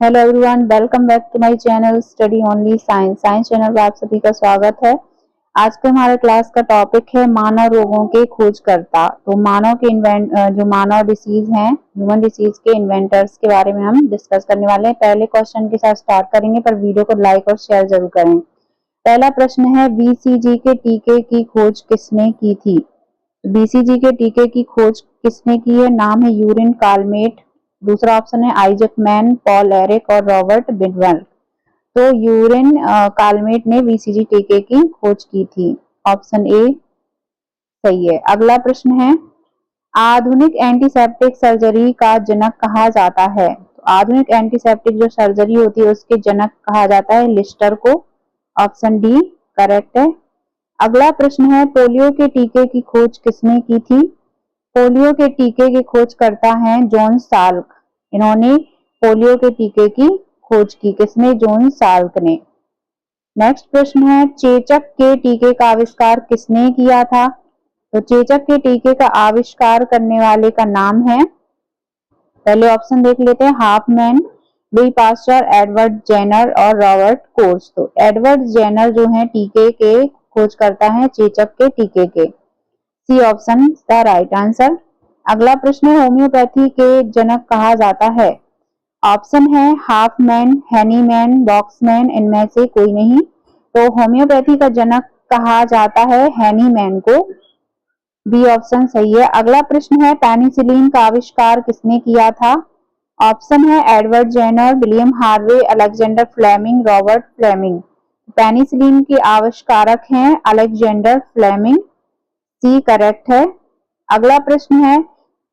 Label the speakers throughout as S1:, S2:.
S1: Hello everyone, welcome back to my channel study only science. Science channel पर आप सभी का स्वागत है। आज के हमारे क्लास का टॉपिक है मानव रोगों के खोजकर्ता। तो मानव के जो मानव डिसीज हैं, ह्यूमन डिसीज के इन्वेंटर्स के बारे में हम डिस्कस करने वाले हैं। पहले क्वेश्चन के साथ स्टार्ट करेंगे, पर वीडियो को लाइक और शेयर जरूर करें। पहला प्रश्न है, बीसीजी के टीके की खोज किसने की थी? बीसीजी के टीके की खोज किसने की है? नाम है यूरिन कालमेट। दूसरा ऑप्शन है आइजक मैन, पॉल एरिक और रॉबर्ट बिडवेल। तो यूरिन कालमेट ने बीसीजी टीके की खोज की थी। ऑप्शन ए सही है। अगला प्रश्न है, आधुनिक एंटीसेप्टिक सर्जरी का जनक कहा जाता है? तो आधुनिक एंटीसेप्टिक जो सर्जरी होती है उसके जनक कहा जाता है लिस्टर को। ऑप्शन डी करेक्ट है। अगला प्रश्न है, पोलियो के टीके की खोज किसने की थी? पोलियो के टीके की खोज करता है जॉन साल्क। इन्होंने पोलियो के टीके की खोज की। किसने? जॉन साल्क ने। नेक्स्ट प्रश्न है, चेचक के टीके का आविष्कार किसने किया था? तो चेचक के टीके का आविष्कार करने वाले का नाम है, पहले ऑप्शन देख लेते हैं, Hoffman, Louis Pasteur, Edward Jenner और रॉबर्ट कोर्स। तो एडवर्ड जेनर जो है टीके के खोज करता है चेचक के टीके के। C option the right answer. अगला प्रश्न है, होम्योपैथी के जनक कहा जाता है? ऑप्शन है हाफमैन, हैनीमैन, बॉक्समैन, इनमें से कोई नहीं। तो होम्योपैथी का जनक कहा जाता है हैनीमैन को। बी ऑप्शन सही है। अगला प्रश्न है, पेनिसिलिन का आविष्कार किसने किया था? ऑप्शन है Edward Jenner, William Harvey, Alexander Fleming, Robert Fleming. Penicillin के आविष्कारक हैं अलेक्जेंडर फ्लेमिंग। सी करेक्ट है। अगला प्रश्न है,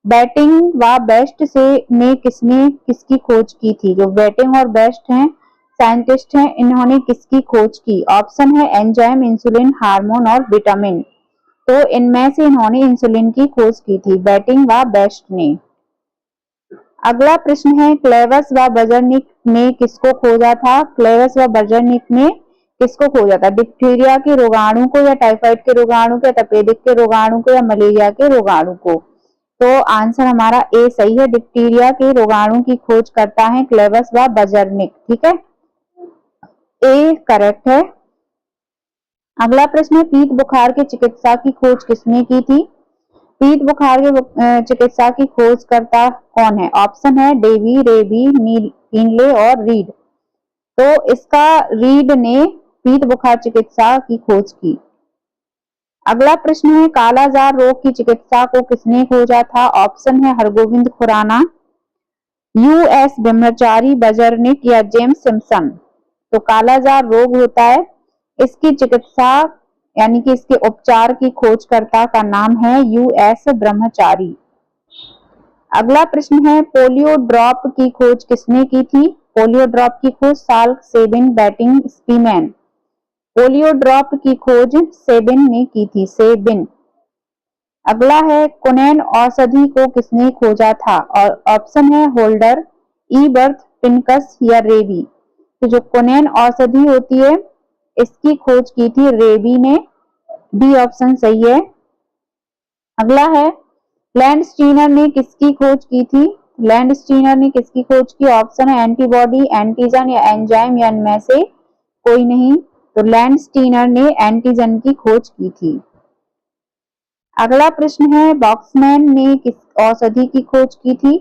S1: बैटिंग व बेस्ट से ने किसकी खोज की थी? जो बैटिंग और बेस्ट हैं साइंटिस्ट हैं, इन्होंने किसकी खोज की? ऑप्शन है एंजाइम, इंसुलिन, हार्मोन और विटामिन। तो इनमें से इन्होंने इंसुलिन की खोज की थी, बैटिंग व बेस्ट ने। अगला प्रश्न है, क्लेवस व बजरनिक ने किसको खोजा था? क्लेवस व बजरनिक ने किसको खोजा था? डिप्थीरिया के रोगाणु को, या टाइफाइड के रोगाणु को, या तपेदिक के रोगाणु को, या मलेरिया के रोगाणु को? तो आंसर हमारा ए सही है। डिप्थीरिया के रोगाणु की खोज करता है क्लेवस व बजरनिक। ठीक है, ए करेक्ट है। अगला प्रश्न है, पीत बुखार के चिकित्सा की खोज किसने की थी? पीत बुखार के चिकित्सा की खोज करता कौन है? ऑप्शन है डेवी, रेबी, नीले और रीड। तो इसका रीड ने पीत बुखार चिकित्सा की खोज की। अगला प्रश्न है, कालाजार रोग की चिकित्सा को किसने खोजा था? ऑप्शन है हरगोविंद खुराना, यूएस ब्रह्मचारी, बजरनिक या जेम्स सिम्पसन। तो कालाजार रोग होता है, इसकी चिकित्सा यानी कि इसके उपचार की खोजकर्ता का नाम है यूएस ब्रह्मचारी। अगला प्रश्न है, पोलियो ड्रॉप की खोज किसने की थी? पोलियो ड्रॉप की खोज साल्क, सेबिन, बैटिंग, स्पीमैन। पोलियो ड्रॉप की खोज सेबिन ने की थी, सेबिन। अगला है, कुनैन औषधि को किसने खोजा था? और ऑप्शन है होल्डर, ईबर्थ, पिनकस या रेबी। तो जो कुनैन औषधि होती है इसकी खोज की थी रेबी ने। डी ऑप्शन सही है। अगला है, लैंडस्टीनर ने किसकी खोज की थी? लैंडस्टीनर ने किसकी खोज की? ऑप्शन है एंटीबॉडी, एंटीजन या एंजाइम या इनमें से कोई नहीं। तो लैंडस्टीनर ने एंटीजन की खोज की थी। अगला प्रश्न है, बॉक्समैन ने किस औषधि की खोज की थी?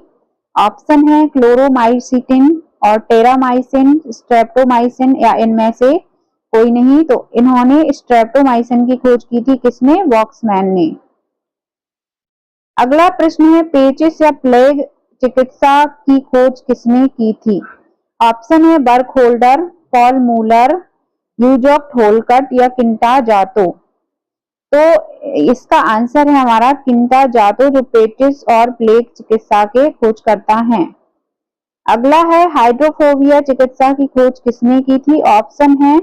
S1: ऑप्शन है क्लोरोमाइसिटिन और टेरामाइसिन, स्ट्रेप्टोमाइसिन या इनमें से कोई नहीं। तो इन्होंने स्ट्रेप्टोमाइसिन की खोज की थी। किसने? बॉक्समैन ने। अगला प्रश्न है, पेचिस या प्लेग चिकित्सा की खोज किसने की थी? ऑप्शन है बर्क होल्डर, पॉल मूलर, यूजॉक्ट होलकट या किंटा जातो। तो इसका आंसर है हमारा किंटा जातो, जो पेचिस और प्लेग चिकित्सा के खोज करता है। अगला है, हाइड्रोफोबिया चिकित्सा की खोज किसने की थी? ऑप्शन है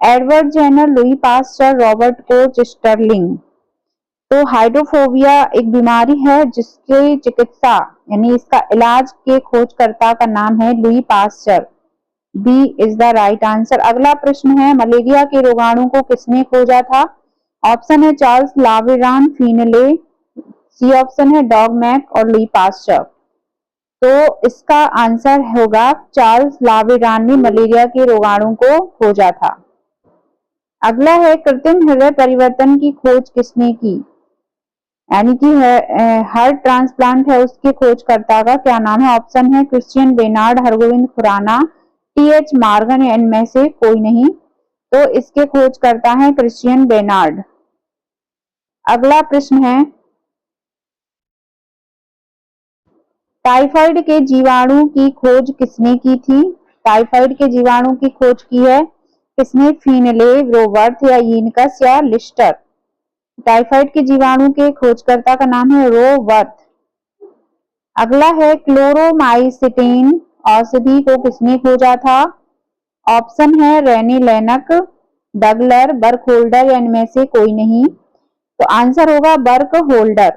S1: Edward Jenner, Louis Pasteur, Robert Koch, Sterling. तो हाइड्रोफोबिया एक बीमारी है जिसकी चिकित्सा यानी इसका इलाज के खोजकर्ता का नाम है Louis Pasteur. B is the right answer. अगला प्रश्न है, मलेरिया के रोगाणु को किसने खोजा था? ऑप्शन है चार्ल्स लावेरान, फिनले। सी ऑप्शन है डॉग मैक और लुई पास्चर। तो इसका आंसर होगा चार्ल्स लावेरान ने मलेरिया के रोगाणु को खोजा था। अगला है कृत्रिम हृदय परिवर्तन की खोज किसने की, यानी कि हार्ट ट्रांसप्लांट है उसके खोजकर्ता का क्या नाम है। ऑप्शन है Christian Barnard, Hargobind Khorana, T H. Morgan या इनमें से कोई नहीं। तो इसके खोजकर्ता है क्रिश्चियन बेनार्ड। अगला प्रश्न है टाइफाइड के जीवाणु की खोज किसने की थी। टाइफाइड के जीवाणु की खोज की है किसने, फिनले, रोबर्ट या यीनकस या लिस्टर। टाइफाइड के जीवाणु के खोजकर्ता का नाम है रोबर्ट। अगला है क्लोरोमाइसिटिन औषधि को किसने खोजा था। ऑप्शन है रेनी लेनक, डगलर, बर्क होल्डर या इनमें से कोई नहीं। तो आंसर होगा बर्क होल्डर।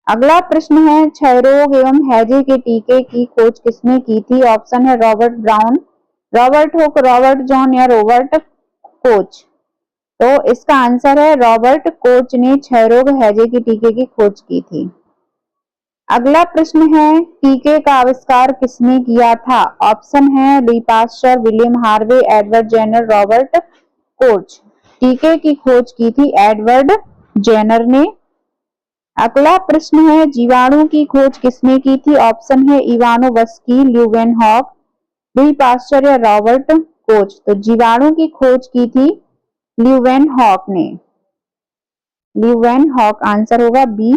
S1: अगला प्रश्न है क्षय रोग एवं हैजे के टीके की खोज किसने की थी। ऑप्शन है Robert brown, Robert Hooke, Robert John या रॉबर्ट कोच। तो इसका आंसर है रॉबर्ट कोच ने क्षय रोग हैजे के टीके की खोज की थी। अगला प्रश्न है टीके का आविष्कार किसने किया था। ऑप्शन है Louis Pasteur, William Harvey, Edward Jenner, Robert Koch. टीके की खोज की थी एडवर्ड जेनर ने। अगला प्रश्न है जीवाणु की खोज किसने की थी। ऑप्शन है इवानोवस्की, ल्यूवेनहॉक, लुई पास्चर या रॉबर्ट कोच। तो जीवाणु की खोज की थी ल्यूवेनहॉक ने। ल्यूवेनहॉक आंसर होगा बी।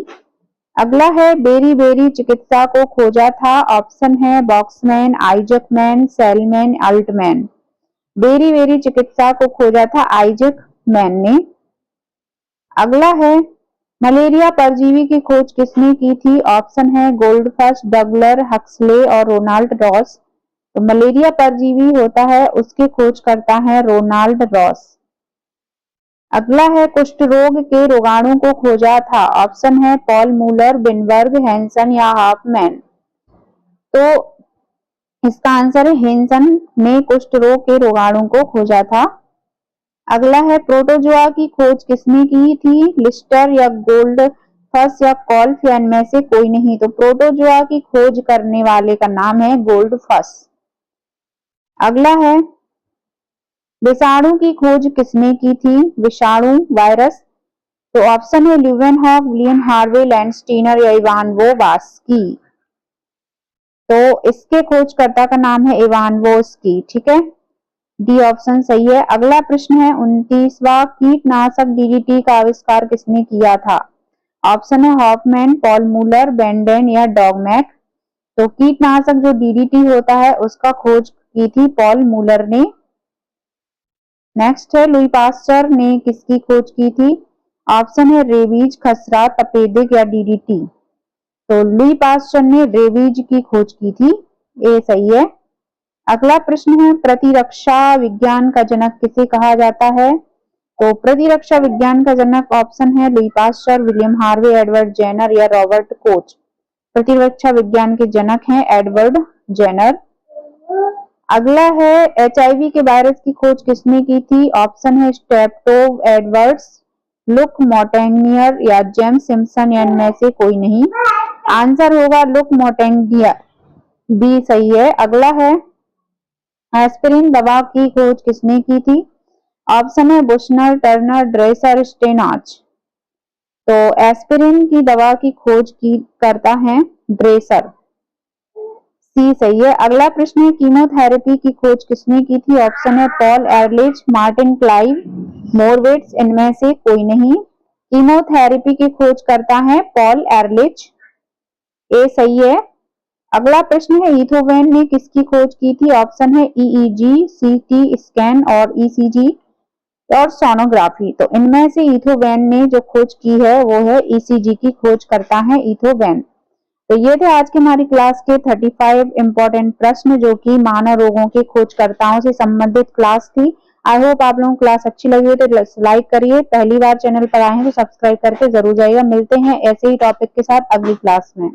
S1: अगला है बेरी बेरी चिकित्सा को खोजा था। ऑप्शन है Waksman, Eijkman, Selman, Altman. बेरी बेरी चिकित्सा को खोजा था आइजक मैन ने। अगला है मलेरिया परजीवी की खोज किसने की थी। ऑप्शन है गोल्डफश, डगलर, हक्सले और रोनाल्ड रॉस। तो मलेरिया परजीवी होता है उसके खोजकर्ता है रोनाल्ड रॉस। अगला है कुष्ठ रोग के रोगाणु को खोजा था। ऑप्शन है पॉल मूलर, बिनबर्ग, हैंसन या हाफमैन। तो इसका आंसर है हैंसन ने कुष्ठ रोग के रोगाणु को खोजा था। अगला है प्रोटोजोआ की खोज किसने की थी। लिस्टर या गोल्डफश या कॉल्फ या इनमें से कोई नहीं। तो प्रोटोजोआ की खोज करने वाले का नाम है गोल्डफश। अगला है विषाणु की खोज किसने की थी। विषाणु वायरस। तो ऑप्शन है ल्यूवेनहॉक, विलियम हार्वे, लैंडस्टीनर या इवानोवस्की। तो इसके खोजकर्ता का नाम है इवानोवस्की। ठीक है, डी ऑप्शन सही है। अगला प्रश्न है 29वां कीटनाशक डीडीटी का आविष्कार किसने किया था। ऑप्शन है हॉफमैन, पॉल मूलर, बेंडेन या डॉगमैक। तो कीटनाशक जो डीडीटी होता है उसका खोज की थी पॉल मूलर ने। नेक्स्ट है लुई पास्चर ने किसकी खोज की थी। ऑप्शन है रेबीज, खसरा, तपेदिक या डीडीटी। तो लुई पास्चर ने रेबीज की खोज की थी, ये सही है। अगला प्रश्न है प्रतिरक्षा विज्ञान का जनक किसे कहा जाता है। तो प्रतिरक्षा विज्ञान का जनक ऑप्शन है Louis Pasteur, William Harvey, Edward Jenner या रॉबर्ट कोच। प्रतिरक्षा विज्ञान के जनक हैं एडवर्ड जेनर। अगला है एचआईवी के वायरस की खोज किसने की थी। ऑप्शन है स्ट्रेप्टो एडवर्ड्स, लुक मोंटेग्नियर या जेम्स सिम्पसन या इनमें से कोई नहीं। आंसर होगा लुक मोंटेग्नियर, बी सही है। अगला है एस्पिरिन दवा की खोज किसने की थी। ऑप्शन है बुशनर, टर्नर, ड्रेसर, स्टेनाच। तो एस्पिरिन की दवा की खोज की करता है ड्रेसर, सी सही है। अगला प्रश्न है कीमोथेरेपी की खोज किसने की थी। ऑप्शन है पॉल एरलिच, मार्टिन क्लाइव, मोरवेट्स, इनमें से कोई नहीं। कीमोथेरेपी की खोज करता है पॉल एरलिच, ए सही है। अगला प्रश्न है इथोवेन ने किसकी खोज की थी। ऑप्शन है ईईजी, सीटी स्कैन और ईसीजी और सोनोग्राफी। तो इनमें से इथोवेन ने जो खोज की है वो है ईसीजी की खोज करता है इथोवेन। तो ये थे आज की हमारी क्लास के 35 इंपॉर्टेंट प्रश्न जो कि मानव रोगों के खोजकर्ताओं से संबंधित क्लास थी। आई होप आप लोगों को क्लास अच्छी लगी हो तो लाइक करिए, पहली बार चैनल पर आए हैं तो सब्सक्राइब करके जरूर जाइएगा। मिलते हैं ऐसे ही टॉपिक के साथ अगली क्लास में।